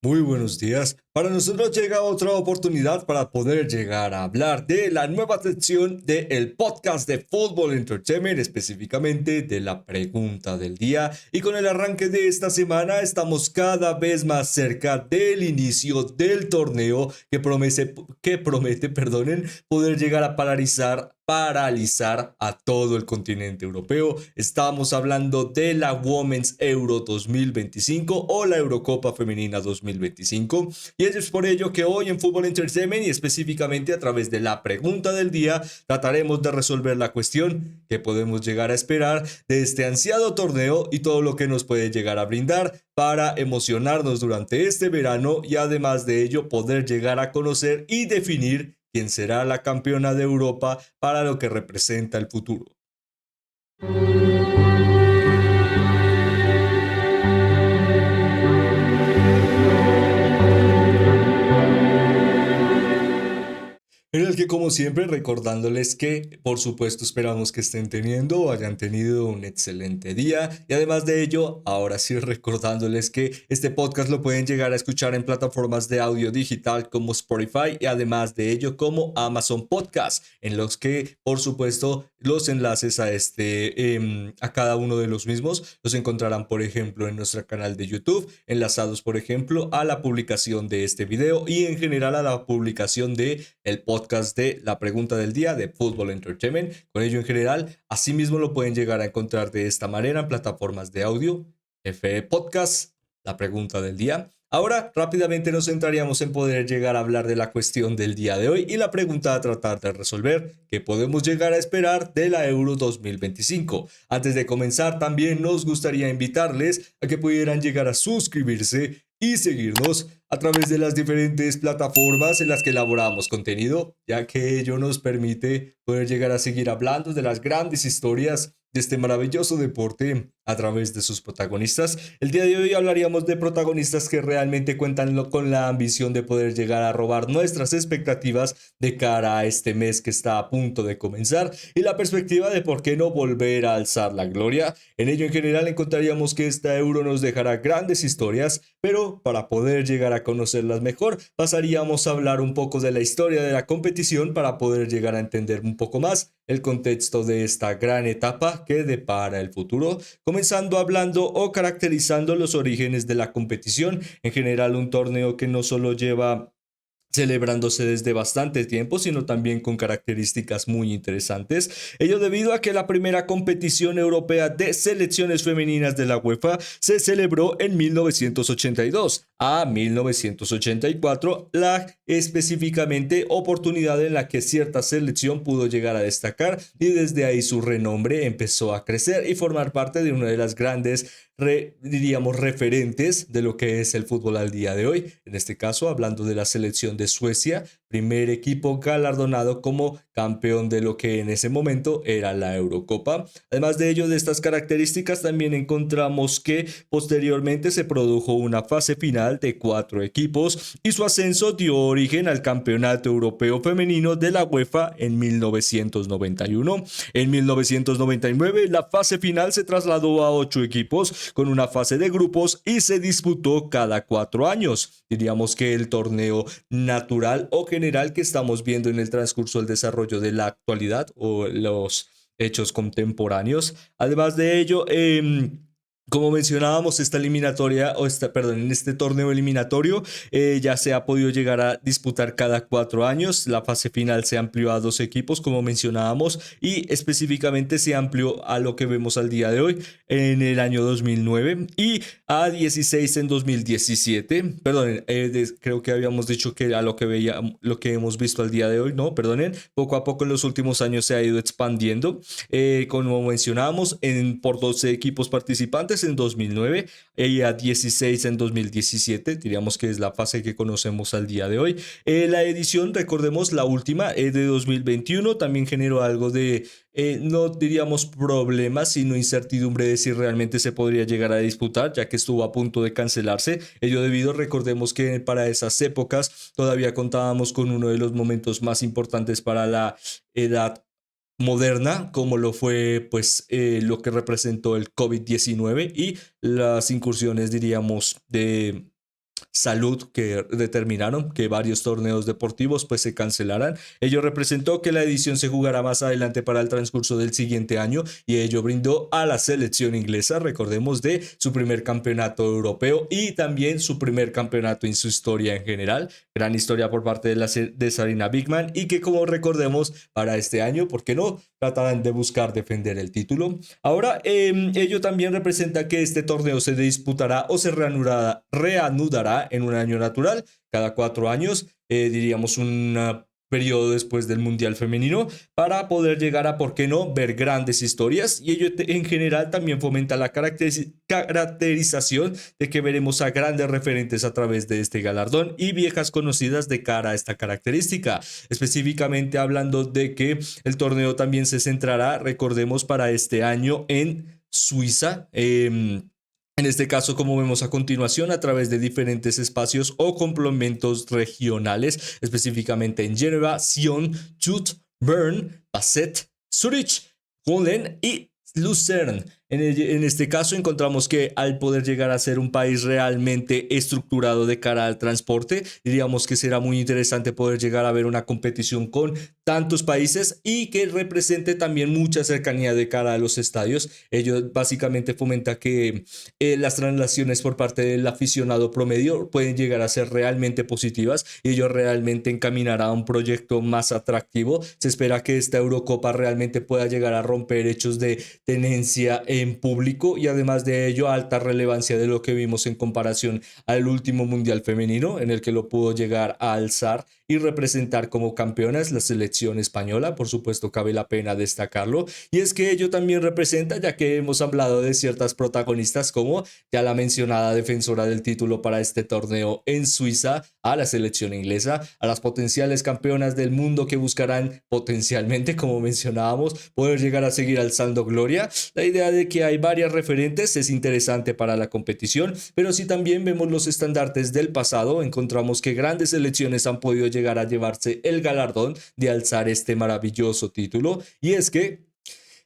Muy buenos días. Para nosotros llega otra oportunidad para poder llegar a hablar de la nueva sección del podcast de Fútbol Entertainment, específicamente de la pregunta del día. Y con el arranque de esta semana estamos cada vez más cerca del inicio del torneo que promete, poder llegar a paralizar a todo el continente europeo. Estamos hablando de la Women's Euro 2025 o la Eurocopa Femenina 2025. Y es por ello que hoy en Fútbol Entertainment y específicamente a través de la pregunta del día trataremos de resolver la cuestión que podemos llegar a esperar de este ansiado torneo y todo lo que nos puede llegar a brindar para emocionarnos durante este verano y además de ello poder llegar a conocer y definir quién será la campeona de Europa para lo que representa el futuro. En el que, como siempre, recordándoles que, por supuesto, esperamos que estén teniendo o hayan tenido un excelente día. Y además de ello, ahora sí recordándoles que este podcast lo pueden llegar a escuchar en plataformas de audio digital como Spotify y además de ello como Amazon Podcast, en los que, por supuesto, los enlaces a cada uno de los mismos los encontrarán, por ejemplo, en nuestro canal de YouTube, enlazados, por ejemplo, a la publicación de este video y en general a la publicación de el podcast de la pregunta del día de Fútbol Entertainment. Con ello en general, asimismo lo pueden llegar a encontrar de esta manera en plataformas de audio, FE Podcast, la pregunta del día. Ahora rápidamente nos centraríamos en poder llegar a hablar de la cuestión del día de hoy y la pregunta a tratar de resolver, ¿qué podemos llegar a esperar de la Euro 2025? Antes de comenzar, también nos gustaría invitarles a que pudieran llegar a suscribirse y seguirnos a través de las diferentes plataformas en las que elaboramos contenido, ya que ello nos permite poder llegar a seguir hablando de las grandes historias de este maravilloso deporte a través de sus protagonistas. El día de hoy hablaríamos de protagonistas que realmente cuentan con la ambición de poder llegar a robar nuestras expectativas de cara a este mes que está a punto de comenzar y la perspectiva de por qué no volver a alzar la gloria. En ello en general encontraríamos que esta Euro nos dejará grandes historias, pero para poder llegar a conocerlas mejor pasaríamos a hablar un poco de la historia de la competición para poder llegar a entender un poco más el contexto de esta gran etapa que depara el futuro, comenzando hablando o caracterizando los orígenes de la competición, en general un torneo que no solo lleva celebrándose desde bastante tiempo, sino también con características muy interesantes. Ello debido a que la primera competición europea de selecciones femeninas de la UEFA se celebró en 1982 a 1984, la específicamente oportunidad en la que cierta selección pudo llegar a destacar y desde ahí su renombre empezó a crecer y formar parte de una de las grandes diríamos, referentes de lo que es el fútbol al día de hoy. En este caso, hablando de la selección de Suecia, primer equipo galardonado como campeón de lo que en ese momento era la Eurocopa. Además de ello, de estas características, también encontramos que posteriormente se produjo una fase final de 4 equipos y su ascenso dio origen al Campeonato Europeo Femenino de la UEFA en 1991. En 1999, la fase final se trasladó a 8 equipos con una fase de grupos y se disputó cada 4 años. Diríamos que el torneo natural o general que estamos viendo en el transcurso del desarrollo de la actualidad o los hechos contemporáneos. Además de ello, como mencionábamos, esta eliminatoria, perdón, en este torneo eliminatorio ya se ha podido llegar a disputar cada 4 años. La fase final se amplió a 2 equipos, como mencionábamos, y específicamente se amplió a lo que vemos al día de hoy en el año 2009 y a 16 en 2017. Perdón, creo que habíamos dicho que a lo que hemos visto al día de hoy, no, perdonen, poco a poco en los últimos años se ha ido expandiendo, como mencionábamos, por 12 equipos participantes en 2009 y a 16 en 2017, diríamos que es la fase que conocemos al día de hoy. La edición, recordemos, la última de 2021 también generó algo de, no diríamos problemas, sino incertidumbre de si realmente se podría llegar a disputar, ya que estuvo a punto de cancelarse. Ello debido, recordemos que para esas épocas todavía contábamos con uno de los momentos más importantes para la edad moderna, como lo fue pues lo que representó el COVID-19 y las incursiones, diríamos, salud que determinaron que varios torneos deportivos pues se cancelaran. Ello representó que la edición se jugará más adelante para el transcurso del siguiente año y ello brindó a la selección inglesa, recordemos, de su primer campeonato europeo y también su primer campeonato en su historia en general. Gran historia por parte de Sarina Wiegman y que, como recordemos, para este año, ¿por qué no?, tratarán de buscar defender el título. Ahora, ello también representa que este torneo se disputará o se reanudará en un año natural, cada 4 años, diríamos un periodo después del Mundial Femenino, para poder llegar a, ¿por qué no?, ver grandes historias, y ello en general también fomenta la caracterización de que veremos a grandes referentes a través de este galardón y viejas conocidas de cara a esta característica, específicamente hablando de que el torneo también se centrará, recordemos, para este año en Suiza. En este caso, como vemos a continuación, a través de diferentes espacios o complementos regionales, específicamente en Génova, Sion, Chut, Bern, Basset, Zurich, Köln y Lucerne. En este caso encontramos que al poder llegar a ser un país realmente estructurado de cara al transporte, diríamos que será muy interesante poder llegar a ver una competición con tantos países y que represente también mucha cercanía de cara a los estadios. Ello básicamente fomenta que las traslaciones por parte del aficionado promedio pueden llegar a ser realmente positivas y ello realmente encaminará a un proyecto más atractivo. Se espera que esta Eurocopa realmente pueda llegar a romper hechos de tenencia en público y además de ello alta relevancia de lo que vimos en comparación al último Mundial Femenino, en el que lo pudo llegar a alzar y representar como campeonas la selección española. Por supuesto, cabe la pena destacarlo, y es que ello también representa, ya que hemos hablado de ciertas protagonistas como ya la mencionada defensora del título para este torneo en Suiza, a la selección inglesa, a las potenciales campeonas del mundo que buscarán potencialmente, como mencionábamos, poder llegar a seguir alzando gloria. La idea de que hay varias referentes es interesante para la competición, pero si también vemos los estandartes del pasado, encontramos que grandes selecciones han podido llegar a llevarse el galardón de alzar este maravilloso título, y es que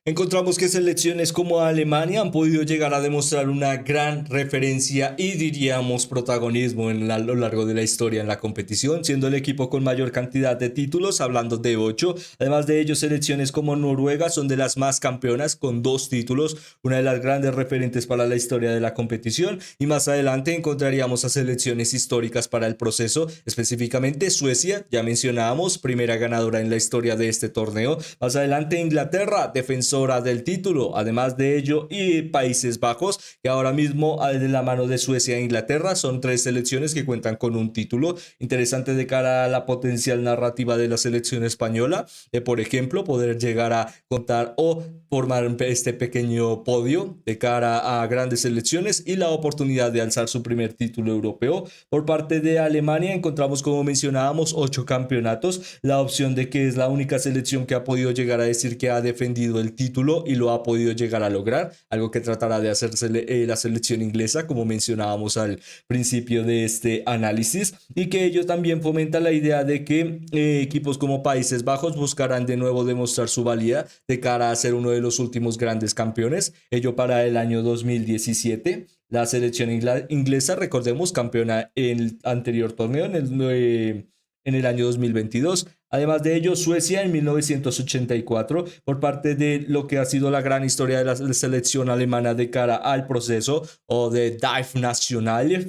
encontramos que selecciones como Alemania han podido llegar a demostrar una gran referencia y diríamos protagonismo a lo largo de la historia en la competición, siendo el equipo con mayor cantidad de títulos, hablando de 8. Además de ello, selecciones como Noruega son de las más campeonas con 2 títulos, una de las grandes referentes para la historia de la competición, y más adelante encontraríamos a selecciones históricas para el proceso, específicamente Suecia, ya mencionábamos, primera ganadora en la historia de este torneo. Más adelante Inglaterra, defensora del título, además de ello, y Países Bajos, que ahora mismo de la mano de Suecia e Inglaterra son 3 selecciones que cuentan con un título. Interesante de cara a la potencial narrativa de la selección española, por ejemplo, poder llegar a contar o formar este pequeño podio de cara a grandes selecciones y la oportunidad de alzar su primer título europeo. Por parte de Alemania encontramos, como mencionábamos, 8 campeonatos, la opción de que es la única selección que ha podido llegar a decir que ha defendido el título y lo ha podido llegar a lograr, algo que tratará de hacerse la selección inglesa, como mencionábamos al principio de este análisis, y que ello también fomenta la idea de que equipos como Países Bajos buscarán de nuevo demostrar su valía de cara a ser uno de los últimos grandes campeones, ello para el año 2017. La selección inglesa, recordemos, campeona en el anterior torneo, en el año 2022. Además de ello, Suecia en 1984, por parte de lo que ha sido la gran historia de la selección alemana de cara al proceso, o de DIVE Nationale,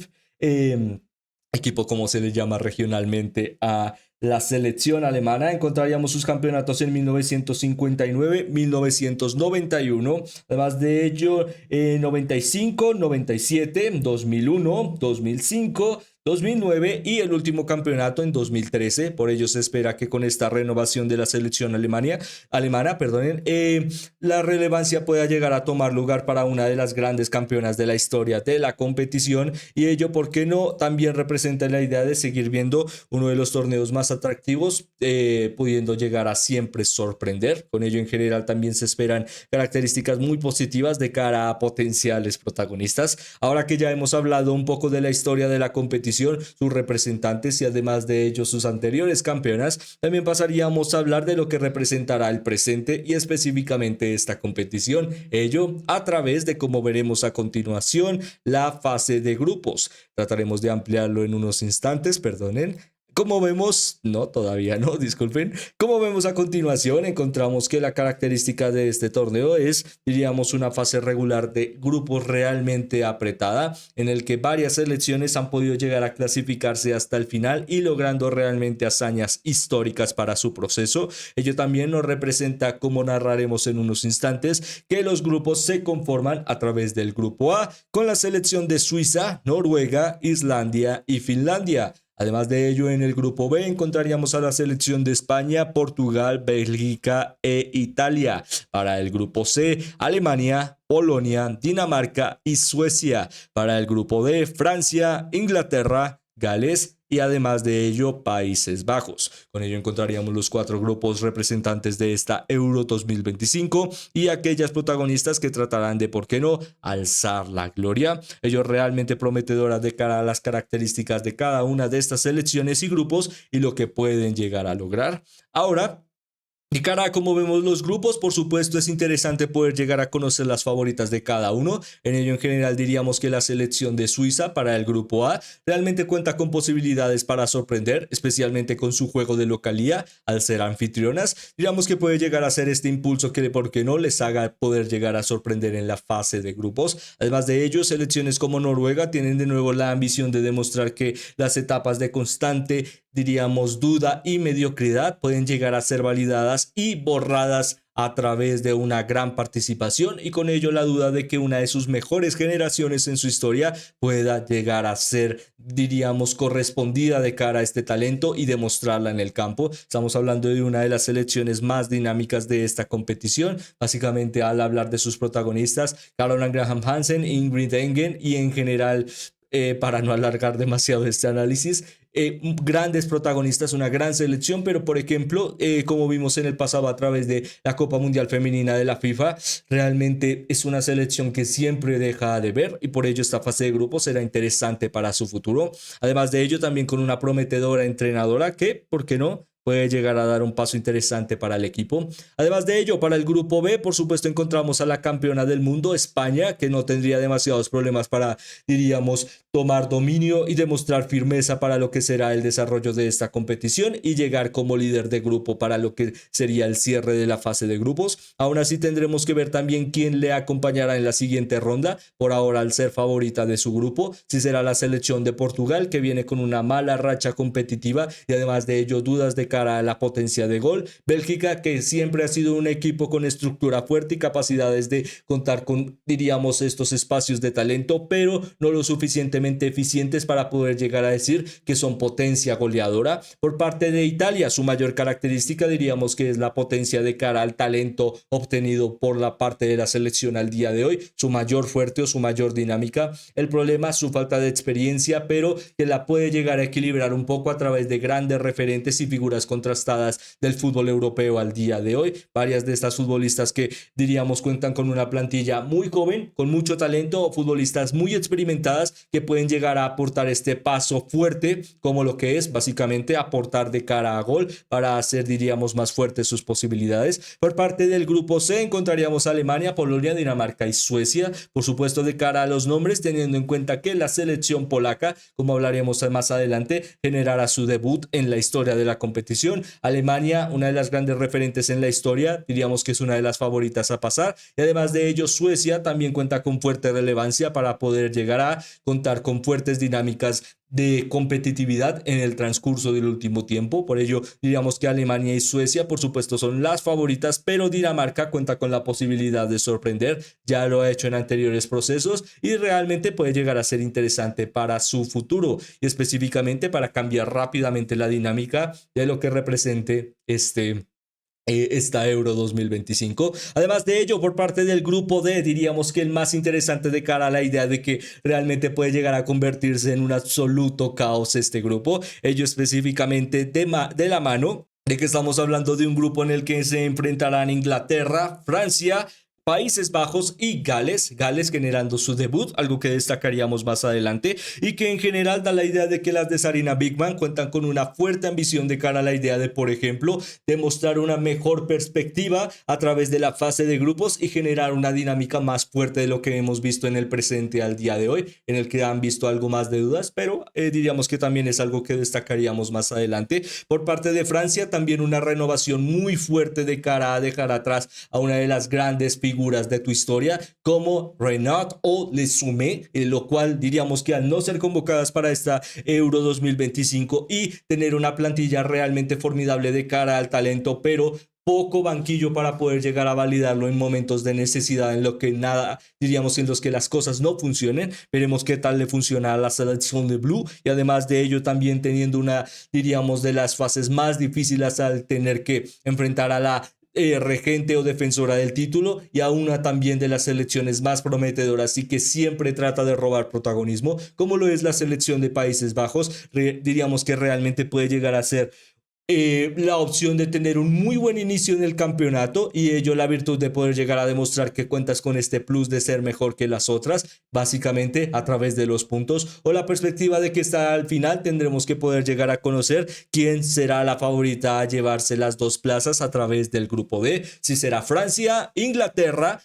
equipo como se le llama regionalmente a la selección alemana. Encontraríamos sus campeonatos en 1959, 1991, además de ello 95, 97, 2001, 2005, 2009 y el último campeonato en 2013. Por ello se espera que con esta renovación de la selección alemana, la relevancia pueda llegar a tomar lugar para una de las grandes campeonas de la historia de la competición, y ello, ¿por qué no?, también representa la idea de seguir viendo uno de los torneos más más atractivos, pudiendo llegar a siempre sorprender. Con ello en general también se esperan características muy positivas de cara a potenciales protagonistas. Ahora que ya hemos hablado un poco de la historia de la competición, sus representantes y además de ellos sus anteriores campeonas, también pasaríamos a hablar de lo que representará el presente y específicamente esta competición. Ello a través de, como veremos a continuación, la fase de grupos. Trataremos de ampliarlo en unos instantes, perdonen. Como vemos, no, todavía no, disculpen. Como vemos a continuación, encontramos que la característica de este torneo es, diríamos, una fase regular de grupos realmente apretada, en el que varias selecciones han podido llegar a clasificarse hasta el final y logrando realmente hazañas históricas para su proceso. Ello también nos representa, como narraremos en unos instantes, que los grupos se conforman a través del grupo A, con la selección de Suiza, Noruega, Islandia y Finlandia. Además de ello, en el grupo B encontraríamos a la selección de España, Portugal, Bélgica e Italia. Para el grupo C, Alemania, Polonia, Dinamarca y Suecia. Para el grupo D, Francia, Inglaterra, Gales y además de ello Países Bajos. Con ello encontraríamos los 4 grupos representantes de esta Euro 2025 y aquellas protagonistas que tratarán de, por qué no, alzar la gloria. Ello realmente prometedoras de cara a las características de cada una de estas selecciones y grupos y lo que pueden llegar a lograr. Ahora, y cara a cómo vemos los grupos, por supuesto es interesante poder llegar a conocer las favoritas de cada uno. En ello en general diríamos que la selección de Suiza para el grupo A realmente cuenta con posibilidades para sorprender, especialmente con su juego de localía al ser anfitrionas. Diríamos que puede llegar a ser este impulso que, por qué no, les haga poder llegar a sorprender en la fase de grupos. Además de ello, selecciones como Noruega tienen de nuevo la ambición de demostrar que las etapas de constante, diríamos, duda y mediocridad pueden llegar a ser validadas y borradas a través de una gran participación y con ello la duda de que una de sus mejores generaciones en su historia pueda llegar a ser, diríamos, correspondida de cara a este talento y demostrarla en el campo. Estamos hablando de una de las selecciones más dinámicas de esta competición, básicamente al hablar de sus protagonistas, Caroline Graham Hansen, Ingrid Engen y en general, para no alargar demasiado este análisis, grandes protagonistas, una gran selección, pero por ejemplo, como vimos en el pasado a través de la Copa Mundial Femenina de la FIFA, realmente es una selección que siempre deja de ver y por ello esta fase de grupos será interesante para su futuro. Además de ello, también con una prometedora entrenadora que, ¿por qué no?, puede llegar a dar un paso interesante para el equipo. Además de ello, para el grupo B, por supuesto, encontramos a la campeona del mundo, España, que no tendría demasiados problemas para, diríamos, tomar dominio y demostrar firmeza para lo que será el desarrollo de esta competición y llegar como líder de grupo para lo que sería el cierre de la fase de grupos. Aún así tendremos que ver también quién le acompañará en la siguiente ronda, por ahora al ser favorita de su grupo, si será la selección de Portugal, que viene con una mala racha competitiva y además de ello dudas de cara a la potencia de gol. Bélgica, que siempre ha sido un equipo con estructura fuerte y capacidades de contar con, diríamos, estos espacios de talento, pero no lo suficientemente eficientes para poder llegar a decir que son potencia goleadora. Por parte de Italia, su mayor característica diríamos que es la potencia de cara al talento obtenido por la parte de la selección al día de hoy, su mayor fuerte o su mayor dinámica. El problema, su falta de experiencia, pero que la puede llegar a equilibrar un poco a través de grandes referentes y figuras contrastadas del fútbol europeo al día de hoy. Varias de estas futbolistas que diríamos cuentan con una plantilla muy joven, con mucho talento, futbolistas muy experimentadas que pueden llegar a aportar este paso fuerte como lo que es básicamente aportar de cara a gol para hacer, diríamos, más fuertes sus posibilidades. Por parte del grupo C encontraríamos a Alemania, Polonia, Dinamarca y Suecia, por supuesto de cara a los nombres, teniendo en cuenta que la selección polaca, como hablaremos más adelante, generará su debut en la historia de la competición. Alemania, una de las grandes referentes en la historia, diríamos que es una de las favoritas a pasar y además de ello Suecia también cuenta con fuerte relevancia para poder llegar a contar con fuertes dinámicas de competitividad en el transcurso del último tiempo. Por ello diríamos que Alemania y Suecia por supuesto son las favoritas, pero Dinamarca cuenta con la posibilidad de sorprender, ya lo ha hecho en anteriores procesos y realmente puede llegar a ser interesante para su futuro y específicamente para cambiar rápidamente la dinámica de lo que represente esta Euro 2025. Además de ello, por parte del grupo D, diríamos que el más interesante de cara a la idea de que realmente puede llegar a convertirse en un absoluto caos este grupo. Ello específicamente de la mano de que estamos hablando de un grupo en el que se enfrentarán Inglaterra, Francia, Países Bajos y Gales, Gales generando su debut, algo que destacaríamos más adelante, y que en general da la idea de que las de Sarina Bigman cuentan con una fuerte ambición de cara a la idea de, por ejemplo, demostrar una mejor perspectiva a través de la fase de grupos y generar una dinámica más fuerte de lo que hemos visto en el presente al día de hoy, en el que han visto algo más de dudas, pero diríamos que también es algo que destacaríamos más adelante. Por parte de Francia, también una renovación muy fuerte de cara a dejar atrás a una de las grandes figuras de tu historia como Renat o Le Sumé, lo cual diríamos que al no ser convocadas para esta Euro 2025 y tener una plantilla realmente formidable de cara al talento, pero poco banquillo para poder llegar a validarlo en momentos de necesidad en lo que nada, diríamos, en los que las cosas no funcionen. Veremos qué tal le funciona a la selección de Blue y además de ello también teniendo una, diríamos, de las fases más difíciles al tener que enfrentar a la regente o defensora del título y a una también de las selecciones más prometedoras y que siempre trata de robar protagonismo, como lo es la selección de Países Bajos. Diríamos que realmente puede llegar a ser la opción de tener un muy buen inicio en el campeonato y ello la virtud de poder llegar a demostrar que cuentas con este plus de ser mejor que las otras, básicamente a través de los puntos, o la perspectiva de que hasta al final tendremos que poder llegar a conocer quién será la favorita a llevarse las dos plazas a través del grupo D, si será Francia, Inglaterra,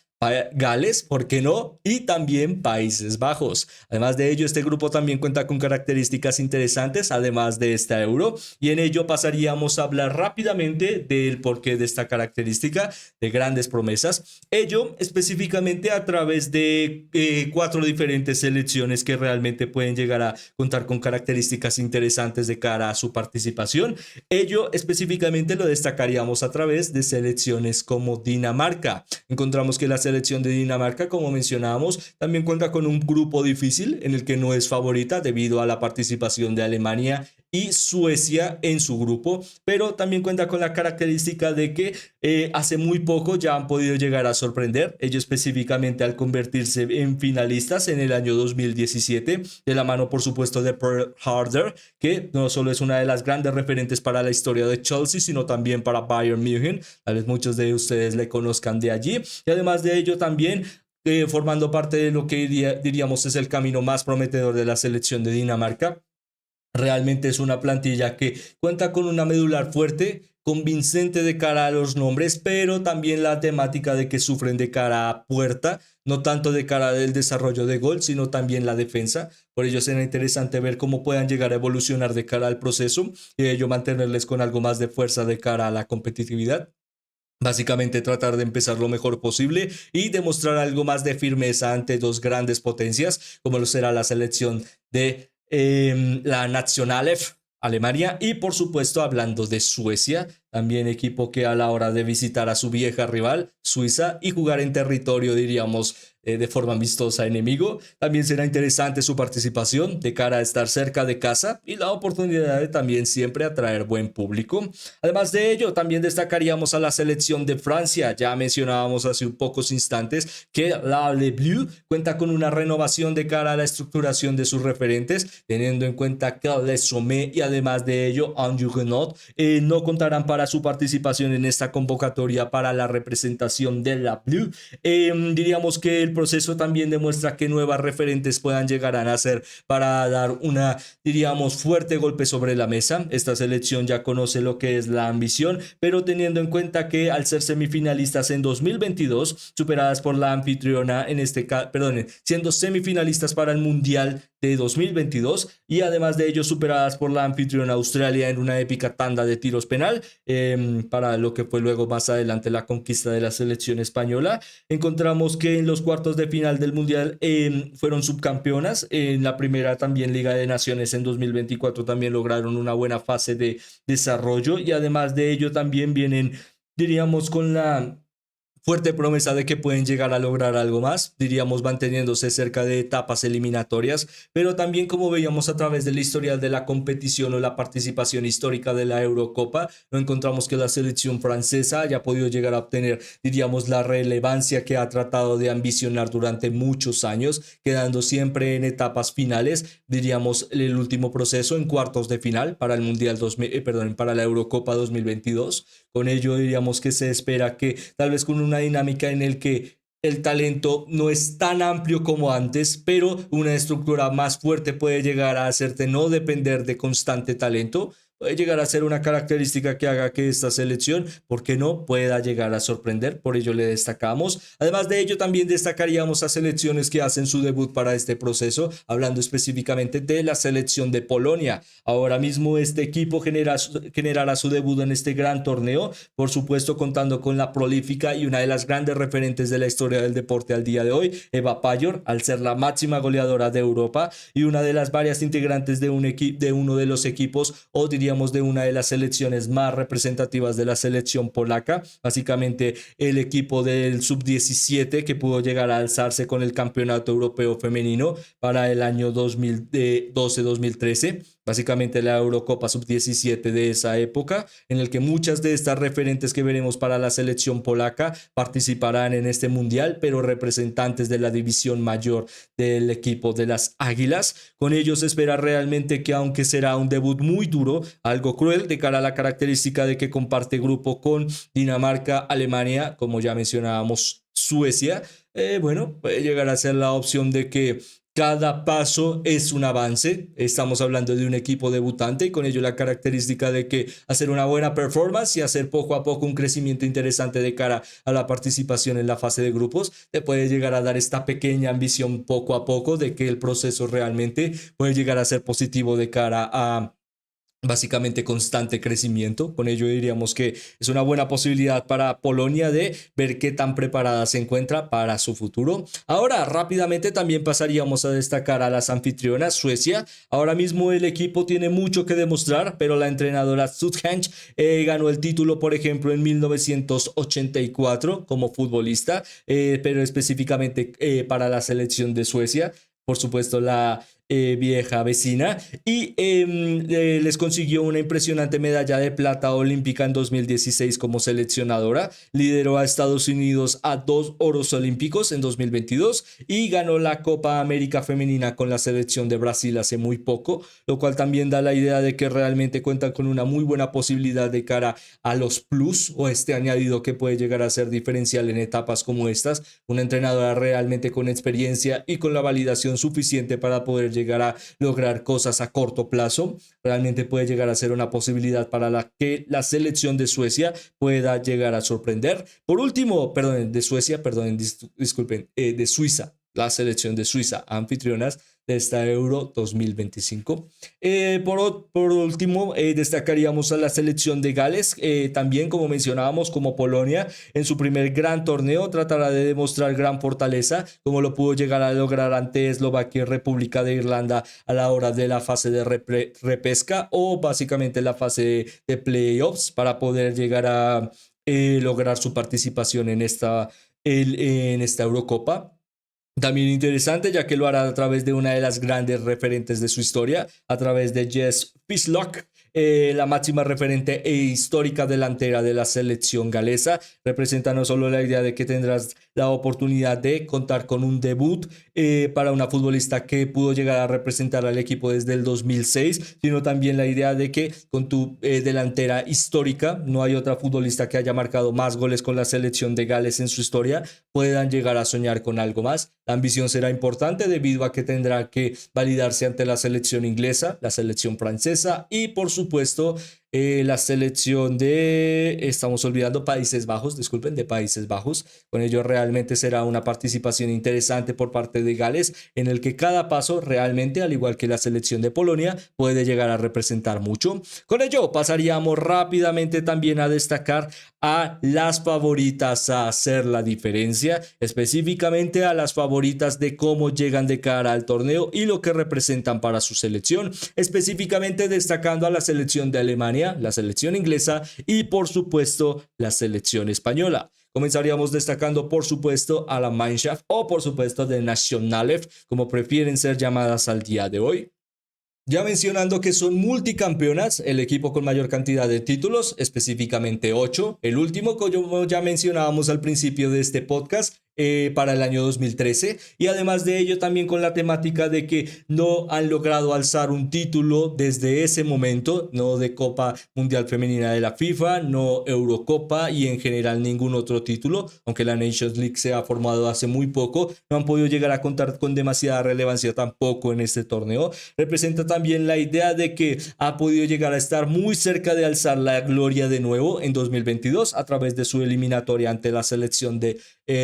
Gales, ¿por qué no? Y también Países Bajos. Además de ello, este grupo también cuenta con características interesantes, además de esta Euro, y en ello pasaríamos a hablar rápidamente del porqué de esta característica de grandes promesas. Ello específicamente a través de cuatro diferentes selecciones que realmente pueden llegar a contar con características interesantes de cara a su participación. Ello específicamente lo destacaríamos a través de selecciones como Dinamarca. Encontramos que la selección de Dinamarca, como mencionábamos, también cuenta con un grupo difícil en el que no es favorita debido a la participación de Alemania y Suecia en su grupo, pero también cuenta con la característica de que hace muy poco ya han podido llegar a sorprender, ellos específicamente al convertirse en finalistas en el año 2017, de la mano por supuesto de Pearl Harder, que no solo es una de las grandes referentes para la historia de Chelsea, sino también para Bayern Múnich, tal vez muchos de ustedes le conozcan de allí, y además de ello también formando parte de lo que diríamos es el camino más prometedor de la selección de Dinamarca. Realmente es una plantilla que cuenta con una medular fuerte, convincente de cara a los nombres, pero también la temática de que sufren de cara a puerta, no tanto de cara del desarrollo de gol, sino también la defensa. Por ello será interesante ver cómo puedan llegar a evolucionar de cara al proceso y ello mantenerles con algo más de fuerza de cara a la competitividad. Básicamente tratar de empezar lo mejor posible y demostrar algo más de firmeza ante dos grandes potencias, como lo será la selección de la Nationalelf Alemania y por supuesto hablando de Suecia, también equipo que a la hora de visitar a su vieja rival Suiza y jugar en territorio diríamos de forma amistosa enemigo, también será interesante su participación de cara a estar cerca de casa y la oportunidad de también siempre atraer buen público. Además de ello, también destacaríamos a la selección de Francia, ya mencionábamos hace un pocos instantes que la Le Bleu cuenta con una renovación de cara a la estructuración de sus referentes, teniendo en cuenta que Les Sommet y además de ello Andrew Renaud no contarán para su participación en esta convocatoria para la representación de la Blue. Diríamos que el proceso también demuestra que nuevas referentes puedan llegar a nacer para dar una, diríamos, fuerte golpe sobre la mesa. Esta selección ya conoce lo que es la ambición, pero teniendo en cuenta que al ser semifinalistas en 2022, superadas por la anfitriona en este caso, perdón, siendo semifinalistas para el Mundial de 2022 y además de ello superadas por la anfitriona Australia en una épica tanda de tiros penal para lo que fue luego más adelante la conquista de la selección española. Encontramos que en los cuartos de final del Mundial fueron subcampeonas, en la primera también Liga de Naciones en 2024 también lograron una buena fase de desarrollo y además de ello también vienen, diríamos, con la fuerte promesa de que pueden llegar a lograr algo más, diríamos manteniéndose cerca de etapas eliminatorias, pero también como veíamos a través del historial de la competición o la participación histórica de la Eurocopa, no encontramos que la selección francesa haya podido llegar a obtener, diríamos, la relevancia que ha tratado de ambicionar durante muchos años, quedando siempre en etapas finales, diríamos el último proceso en cuartos de final para el Mundial 2000, para la Eurocopa 2022. Con ello diríamos que se espera que tal vez con una dinámica en el que el talento no es tan amplio como antes, pero una estructura más fuerte puede llegar a hacerte no depender de constante talento, puede llegar a ser una característica que haga que esta selección, ¿por qué no?, pueda llegar a sorprender. Por ello le destacamos. Además de ello, también destacaríamos a selecciones que hacen su debut para este proceso, hablando específicamente de la selección de Polonia. Ahora mismo este equipo generará su debut en este gran torneo, por supuesto contando con la prolífica y una de las grandes referentes de la historia del deporte al día de hoy, Eva Pajor, al ser la máxima goleadora de Europa y una de las varias integrantes de uno de los equipos, o diríamos de una de las selecciones más representativas de la selección polaca, básicamente el equipo del sub-17 que pudo llegar a alzarse con el campeonato europeo femenino para el año 2012-2013, básicamente la Eurocopa sub-17 de esa época, en el que muchas de estas referentes que veremos para la selección polaca participarán en este mundial, pero representantes de la división mayor del equipo de las Águilas. Con ellos se espera realmente que, aunque será un debut muy duro, algo cruel de cara a la característica de que comparte grupo con Dinamarca, Alemania, como ya mencionábamos, Suecia, bueno, puede llegar a ser la opción de que cada paso es un avance. Estamos hablando de un equipo debutante y con ello la característica de que hacer una buena performance y hacer poco a poco un crecimiento interesante de cara a la participación en la fase de grupos te puede llegar a dar esta pequeña ambición poco a poco de que el proceso realmente puede llegar a ser positivo de cara a básicamente constante crecimiento. Con ello diríamos que es una buena posibilidad para Polonia de ver qué tan preparada se encuentra para su futuro. Ahora rápidamente también pasaríamos a destacar a las anfitrionas, Suecia. Ahora mismo el equipo tiene mucho que demostrar, pero la entrenadora Sudhenge ganó el título, por ejemplo, en 1984 como futbolista, pero específicamente para la selección de Suecia, por supuesto la vieja vecina, y les consiguió una impresionante medalla de plata olímpica en 2016 como seleccionadora. Lideró a Estados Unidos a 2 oros olímpicos en 2022 y ganó la Copa América Femenina con la selección de Brasil hace muy poco, lo cual también da la idea de que realmente cuentan con una muy buena posibilidad de cara a los plus o este añadido que puede llegar a ser diferencial en etapas como estas. Una entrenadora realmente con experiencia y con la validación suficiente para poder llegar a lograr cosas a corto plazo. Realmente puede llegar a ser una posibilidad para la que la selección de Suecia pueda llegar a sorprender. Por último, perdón, de Suecia, perdón, disculpen, de Suiza, la selección de Suiza, anfitrionas de esta Euro 2025. Por último, destacaríamos a la selección de Gales, también como mencionábamos, como Polonia, en su primer gran torneo tratará de demostrar gran fortaleza, como lo pudo llegar a lograr ante Eslovaquia y República de Irlanda a la hora de la fase de repesca o básicamente la fase de playoffs para poder llegar a lograr su participación en esta Eurocopa. También interesante, ya que lo hará a través de una de las grandes referentes de su historia, a través de Jess Fishlock, la máxima referente e histórica delantera de la selección galesa. Representa no solo la idea de que tendrás la oportunidad de contar con un debut para una futbolista que pudo llegar a representar al equipo desde el 2006, sino también la idea de que con tu delantera histórica, no hay otra futbolista que haya marcado más goles con la selección de Gales en su historia, puedan llegar a soñar con algo más. La ambición será importante debido a que tendrá que validarse ante la selección inglesa, la selección francesa y por supuesto la selección estamos olvidando, Países Bajos, disculpen, de Países Bajos. Con ello realmente será una participación interesante por parte de Gales, en el que cada paso realmente, al igual que la selección de Polonia, puede llegar a representar mucho. Con ello pasaríamos rápidamente también a destacar a las favoritas a hacer la diferencia, específicamente a las favoritas de cómo llegan de cara al torneo y lo que representan para su selección, específicamente destacando a la selección de Alemania, Alemania, la selección inglesa y por supuesto la selección española. Comenzaríamos destacando por supuesto a la Mannschaft o por supuesto de Nationalelf, como prefieren ser llamadas al día de hoy. Ya mencionando que son multicampeonas, el equipo con mayor cantidad de títulos, específicamente 8. El último, como ya mencionábamos al principio de este podcast, para el año 2013. Y además de ello, también con la temática de que no han logrado alzar un título desde ese momento, no de Copa Mundial Femenina de la FIFA, no Eurocopa y en general ningún otro título, aunque la Nations League se ha formado hace muy poco, no han podido llegar a contar con demasiada relevancia tampoco en este torneo. Representa también la idea de que ha podido llegar a estar muy cerca de alzar la gloria de nuevo en 2022 a través de su eliminatoria ante la selección de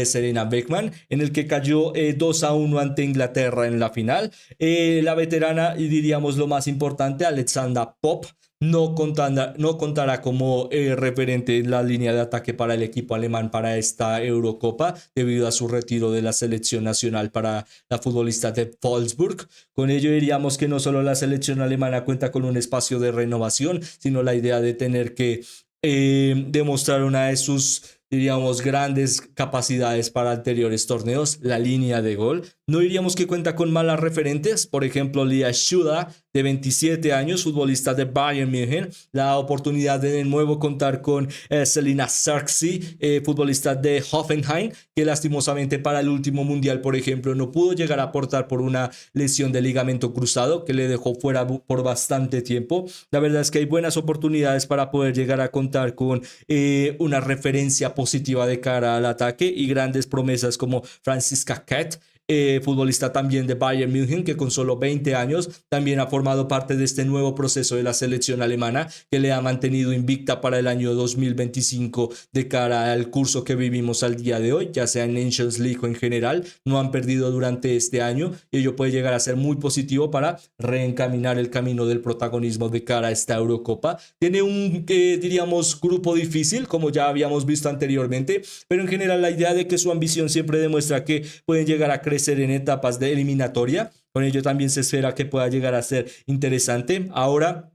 Sarina Wiegman, en el que cayó 2-1 ante Inglaterra en la final. La veterana y diríamos lo más importante, Alexandra Popp, no contará como referente en la línea de ataque para el equipo alemán para esta Eurocopa debido a su retiro de la selección nacional para la futbolista de Wolfsburg. Con ello diríamos que no solo la selección alemana cuenta con un espacio de renovación, sino la idea de tener que demostrar una de sus, diríamos, grandes capacidades para anteriores torneos, la línea de gol. No diríamos que cuenta con malas referentes, por ejemplo, Lia Schuda, de 27 años, futbolista de Bayern München, la oportunidad de nuevo contar con Selina Sarksi, futbolista de Hoffenheim, que lastimosamente para el último mundial, por ejemplo, no pudo llegar a aportar por una lesión de ligamento cruzado que le dejó fuera por bastante tiempo. La verdad es que hay buenas oportunidades para poder llegar a contar con una referencia positiva de cara al ataque y grandes promesas como Franziska Kett, futbolista también de Bayern München, que con solo 20 años también ha formado parte de este nuevo proceso de la selección alemana que le ha mantenido invicta para el año 2025 de cara al curso que vivimos al día de hoy, ya sea en Nations League o en general. No han perdido durante este año y ello puede llegar a ser muy positivo para reencaminar el camino del protagonismo de cara a esta Eurocopa. Tiene un, diríamos, grupo difícil, como ya habíamos visto anteriormente, pero en general la idea de que su ambición siempre demuestra que pueden llegar a crecer en etapas de eliminatoria. Con ello también se espera que pueda llegar a ser interesante. Ahora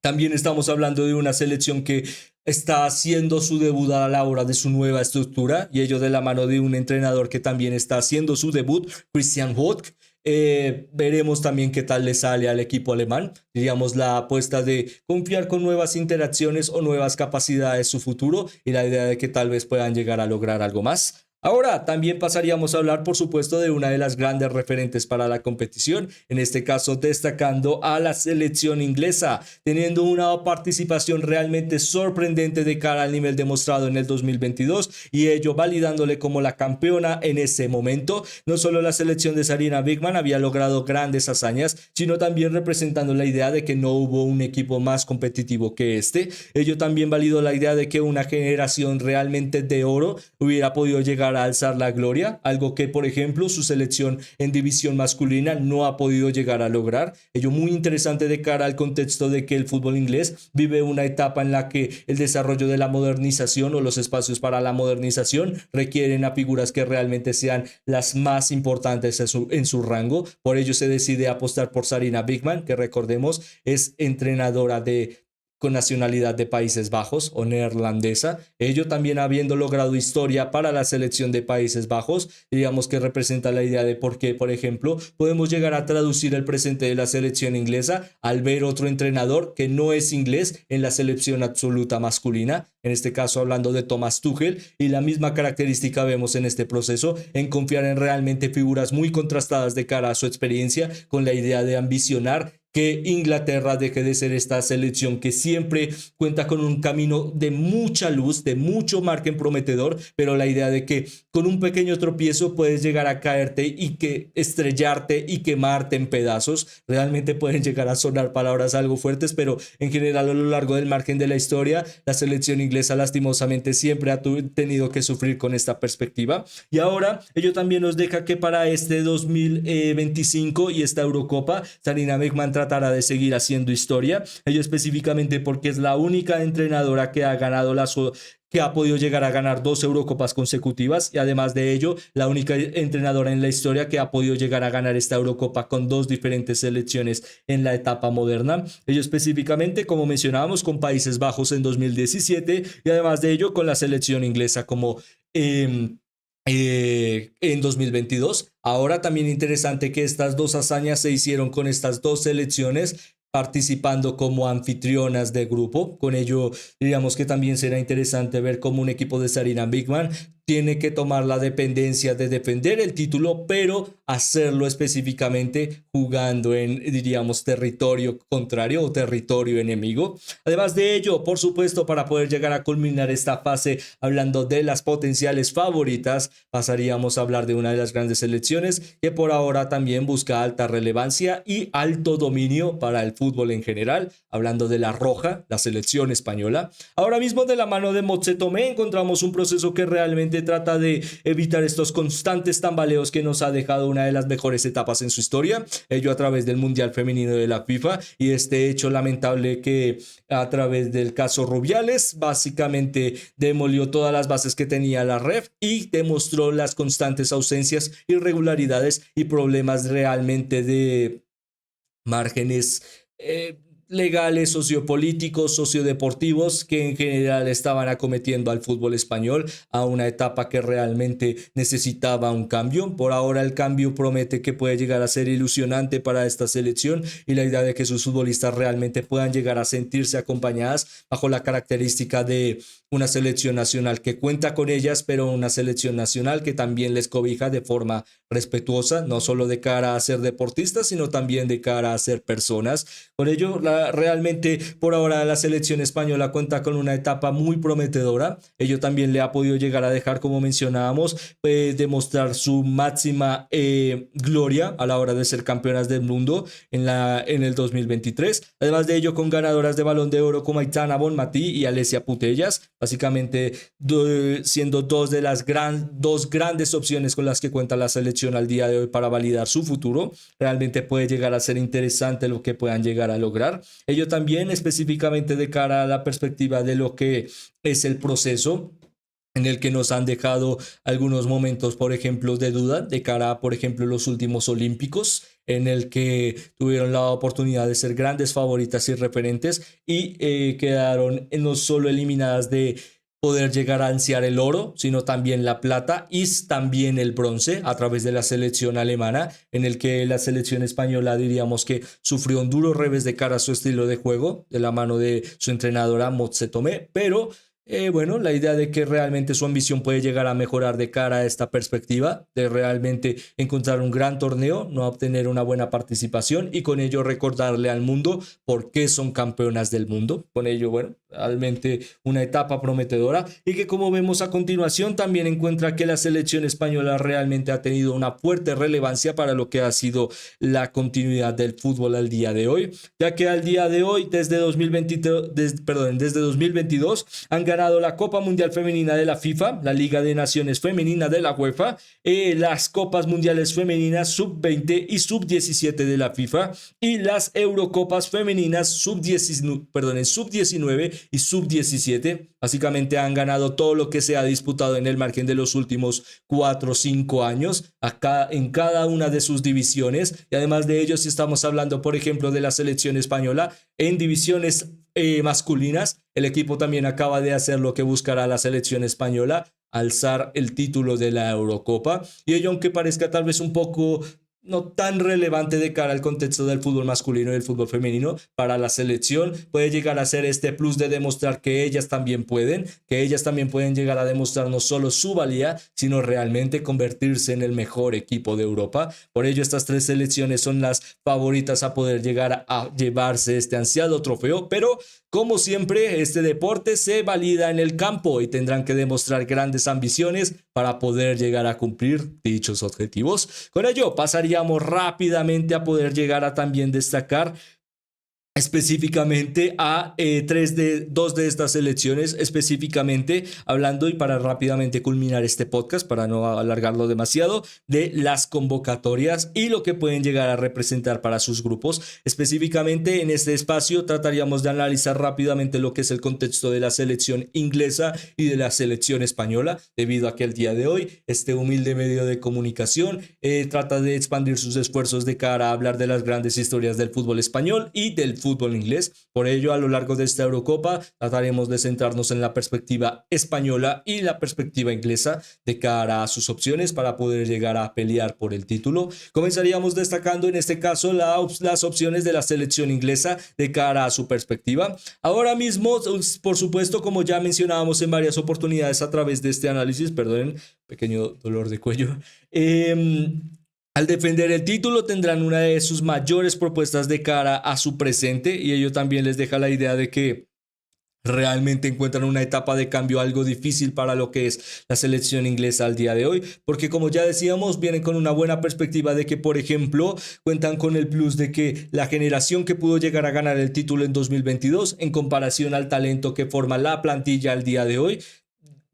también estamos hablando de una selección que está haciendo su debut a la hora de su nueva estructura y ello de la mano de un entrenador que también está haciendo su debut, Christian Hoth. Veremos también qué tal le sale al equipo alemán. Diríamos la apuesta de confiar con nuevas interacciones o nuevas capacidades su futuro y la idea de que tal vez puedan llegar a lograr algo más. Ahora también pasaríamos a hablar, por supuesto, de una de las grandes referentes para la competición, en este caso destacando a la selección inglesa, teniendo una participación realmente sorprendente de cara al nivel demostrado en el 2022 y ello validándole como la campeona en ese momento. No solo la selección de Sarina Wiegman había logrado grandes hazañas, sino también representando la idea de que no hubo un equipo más competitivo que este. Ello también validó la idea de que una generación realmente de oro hubiera podido llegar a alzar la gloria, algo que por ejemplo su selección en división masculina no ha podido llegar a lograr. Ello muy interesante de cara al contexto de que el fútbol inglés vive una etapa en la que el desarrollo de la modernización o los espacios para la modernización requieren a figuras que realmente sean las más importantes en su rango. Por ello se decide apostar por Sarina Wiegman, que recordemos es entrenadora con nacionalidad de Países Bajos o neerlandesa, ello también habiendo logrado historia para la selección de Países Bajos, digamos que representa la idea de por qué, por ejemplo, podemos llegar a traducir el presente de la selección inglesa al ver otro entrenador que no es inglés en la selección absoluta masculina, en este caso hablando de Thomas Tuchel, y la misma característica vemos en este proceso, en confiar en realmente figuras muy contrastadas de cara a su experiencia, con la idea de ambicionar que Inglaterra deje de ser esta selección que siempre cuenta con un camino de mucha luz, de mucho margen prometedor, pero la idea de que con un pequeño tropiezo puedes llegar a caerte y que estrellarte y quemarte en pedazos. Realmente pueden llegar a sonar palabras algo fuertes, pero en general a lo largo del margen de la historia, la selección inglesa lastimosamente siempre ha tenido que sufrir con esta perspectiva. Y ahora ello también nos deja que para este 2025 y esta Eurocopa, Sarina Wiegman tratará de seguir haciendo historia. Ello específicamente porque es la única entrenadora que ha ganado que ha podido llegar a ganar 2 Eurocopas consecutivas y además de ello, la única entrenadora en la historia que ha podido llegar a ganar esta Eurocopa con 2 diferentes selecciones en la etapa moderna. Ello específicamente, como mencionábamos, con Países Bajos en 2017 y además de ello con la selección inglesa como en 2022. Ahora también interesante que estas dos hazañas se hicieron con estas dos selecciones participando como anfitrionas de grupo. Con ello, diríamos que también será interesante ver cómo un equipo de Sarina Bigman tiene que tomar la dependencia de defender el título, pero hacerlo específicamente jugando en, diríamos, territorio contrario o territorio enemigo. Además de ello, por supuesto, para poder llegar a culminar esta fase, hablando de las potenciales favoritas, pasaríamos a hablar de una de las grandes selecciones que por ahora también busca alta relevancia y alto dominio para el fútbol en general, hablando de la Roja, la selección española. Ahora mismo de la mano de Motse Tomé encontramos un proceso que realmente trata de evitar estos constantes tambaleos que nos ha dejado una de las mejores etapas en su historia, ello a través del Mundial Femenino de la FIFA y este hecho lamentable que a través del caso Rubiales básicamente demolió todas las bases que tenía la REF y demostró las constantes ausencias, irregularidades y problemas realmente de márgenes legales, sociopolíticos, sociodeportivos que en general estaban acometiendo al fútbol español a una etapa que realmente necesitaba un cambio. Por ahora el cambio promete que puede llegar a ser ilusionante para esta selección y la idea de que sus futbolistas realmente puedan llegar a sentirse acompañadas bajo la característica de una selección nacional que cuenta con ellas, pero una selección nacional que también les cobija de forma respetuosa, no solo de cara a ser deportistas, sino también de cara a ser personas. Por ello, realmente por ahora la selección española cuenta con una etapa muy prometedora. Ello también le ha podido llegar a dejar, como mencionábamos, demostrar su máxima gloria a la hora de ser campeonas del mundo en el 2023. Además de ello, con ganadoras de Balón de Oro como Aitana Bonmatí y Alessia Putellas, básicamente siendo dos de las dos grandes opciones con las que cuenta la selección al día de hoy para validar su futuro. Realmente puede llegar a ser interesante lo que puedan llegar a lograr. Ello también específicamente de cara a la perspectiva de lo que es el proceso en el que nos han dejado algunos momentos, por ejemplo, de duda de cara a, por ejemplo, los últimos Olímpicos, en el que tuvieron la oportunidad de ser grandes favoritas y referentes y quedaron no solo eliminadas de poder llegar a ansiar el oro, sino también la plata y también el bronce a través de la selección alemana, en el que la selección española diríamos que sufrió un duro revés de cara a su estilo de juego, de la mano de su entrenadora Motse Tomé, pero bueno, la idea de que realmente su ambición puede llegar a mejorar de cara a esta perspectiva, de realmente encontrar un gran torneo, no obtener una buena participación y con ello recordarle al mundo por qué son campeonas del mundo. Con ello, bueno, realmente una etapa prometedora y que como vemos a continuación también encuentra que la selección española realmente ha tenido una fuerte relevancia para lo que ha sido la continuidad del fútbol al día de hoy, ya que al día de hoy desde 2022 han ganado la Copa Mundial Femenina de la FIFA, la Liga de Naciones Femenina de la UEFA, las Copas Mundiales Femeninas Sub-20 y Sub-17 de la FIFA y las Eurocopas Femeninas Sub-19 y Sub-17. Básicamente han ganado todo lo que se ha disputado en el margen de los últimos 4 o 5 años acá en cada una de sus divisiones y además de ello si estamos hablando por ejemplo de la selección española en divisiones masculinas, el equipo también acaba de hacer lo que buscará la selección española, alzar el título de la Eurocopa y ello aunque parezca tal vez un poco no tan relevante de cara al contexto del fútbol masculino y del fútbol femenino, para la selección puede llegar a ser este plus de demostrar que ellas también pueden llegar a demostrar no solo su valía, sino realmente convertirse en el mejor equipo de Europa. Por ello estas tres selecciones son las favoritas a poder llegar a llevarse este ansiado trofeo, pero como siempre este deporte se valida en el campo y tendrán que demostrar grandes ambiciones para poder llegar a cumplir dichos objetivos. Con ello pasaríamos rápidamente a poder llegar a también destacar específicamente a dos de estas selecciones, específicamente hablando, y para rápidamente culminar este podcast, para no alargarlo demasiado, de las convocatorias y lo que pueden llegar a representar para sus grupos. Específicamente en este espacio trataríamos de analizar rápidamente lo que es el contexto de la selección inglesa y de la selección española, debido a que el día de hoy este humilde medio de comunicación trata de expandir sus esfuerzos de cara a hablar de las grandes historias del fútbol español y del fútbol inglés. Por ello, a lo largo de esta Eurocopa trataremos de centrarnos en la perspectiva española y la perspectiva inglesa de cara a sus opciones para poder llegar a pelear por el título. Comenzaríamos destacando en este caso las opciones de la selección inglesa de cara a su perspectiva. Ahora mismo, por supuesto, como ya mencionábamos en varias oportunidades a través de este análisis, perdonen, pequeño dolor de cuello, al defender el título tendrán una de sus mayores propuestas de cara a su presente, y ello también les deja la idea de que realmente encuentran una etapa de cambio algo difícil para lo que es la selección inglesa al día de hoy, porque como ya decíamos, vienen con una buena perspectiva de que, por ejemplo, cuentan con el plus de que la generación que pudo llegar a ganar el título en 2022, en comparación al talento que forma la plantilla al día de hoy,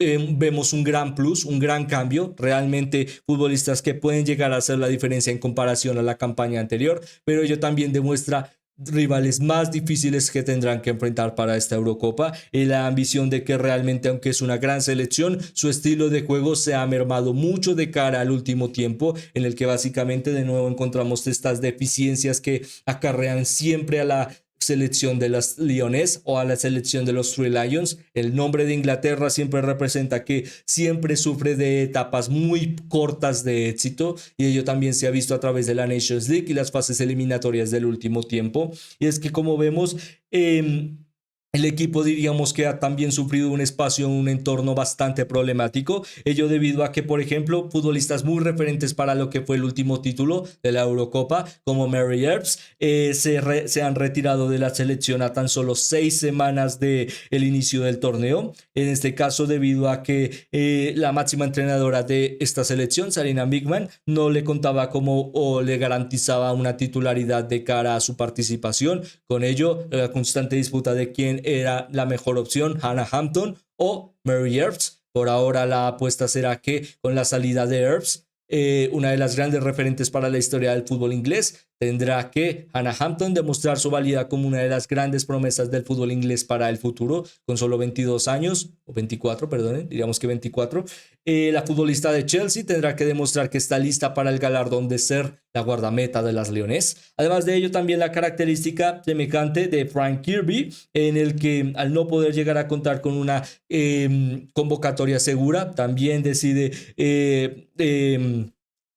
vemos un gran plus, un gran cambio, realmente futbolistas que pueden llegar a hacer la diferencia en comparación a la campaña anterior, pero ello también demuestra rivales más difíciles que tendrán que enfrentar para esta Eurocopa, y la ambición de que realmente, aunque es una gran selección, su estilo de juego se ha mermado mucho de cara al último tiempo, en el que básicamente de nuevo encontramos estas deficiencias que acarrean siempre a la selección de los Leones o a la selección de los Three Lions. El nombre de Inglaterra siempre representa que siempre sufre de etapas muy cortas de éxito, y ello también se ha visto a través de la Nations League y las fases eliminatorias del último tiempo. Y es que, como vemos, el equipo diríamos que ha también sufrido un espacio en un entorno bastante problemático, ello debido a que, por ejemplo, futbolistas muy referentes para lo que fue el último título de la Eurocopa, como Mary Earps, se han retirado de la selección a tan solo 6 semanas del inicio del torneo. En este caso, debido a que la máxima entrenadora de esta selección, Sarina Wiegman, no le contaba como o le garantizaba una titularidad de cara a su participación. Con ello, la constante disputa de quién era la mejor opción, Hannah Hampton o Mary Earps. Por ahora la apuesta será que con la salida de Earps, una de las grandes referentes para la historia del fútbol inglés, tendrá que Hannah Hampton demostrar su valía como una de las grandes promesas del fútbol inglés para el futuro, con solo 22 años, o 24, perdonen, diríamos que 24. La futbolista de Chelsea tendrá que demostrar que está lista para el galardón de ser la guardameta de las Leones. Además de ello, también la característica semejante de Frank Kirby, en el que al no poder llegar a contar con una convocatoria segura, también decide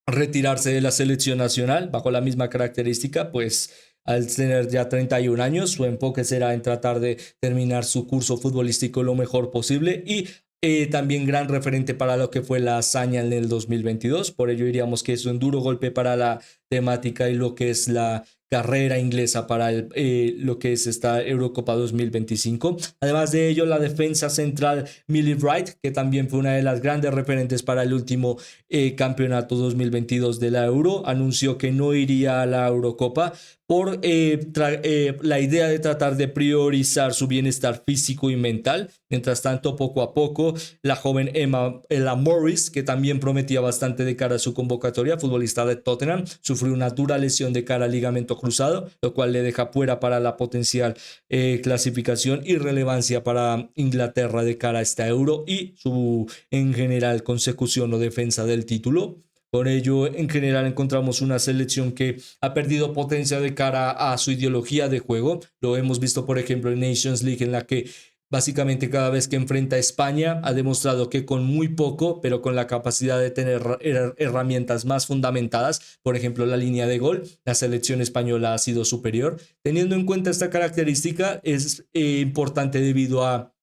retirarse de la selección nacional bajo la misma característica, pues al tener ya 31 años, su enfoque será en tratar de terminar su curso futbolístico lo mejor posible, y también gran referente para lo que fue la hazaña en el 2022. Por ello diríamos que es un duro golpe para la temática y lo que es la carrera inglesa para lo que es esta Eurocopa 2025. Además de ello, la defensa central Millie Bright, que también fue una de las grandes referentes para el último campeonato 2022 de la Euro, anunció que no iría a la Eurocopa por la idea de tratar de priorizar su bienestar físico y mental. Mientras tanto, poco a poco, la joven Ella Morris, que también prometía bastante de cara a su convocatoria, futbolista de Tottenham, sufrió una dura lesión de cara al ligamento cruzado, lo cual le deja fuera para la potencial clasificación y relevancia para Inglaterra de cara a esta Euro y su, en general, consecución o defensa del título. Por ello, en general, encontramos una selección que ha perdido potencia de cara a su ideología de juego. Lo hemos visto, por ejemplo, en Nations League, en la que básicamente cada vez que enfrenta a España ha demostrado que con muy poco, pero con la capacidad de tener herramientas más fundamentadas, por ejemplo la línea de gol, la selección española ha sido superior. Teniendo en cuenta esta característica, es importante debido a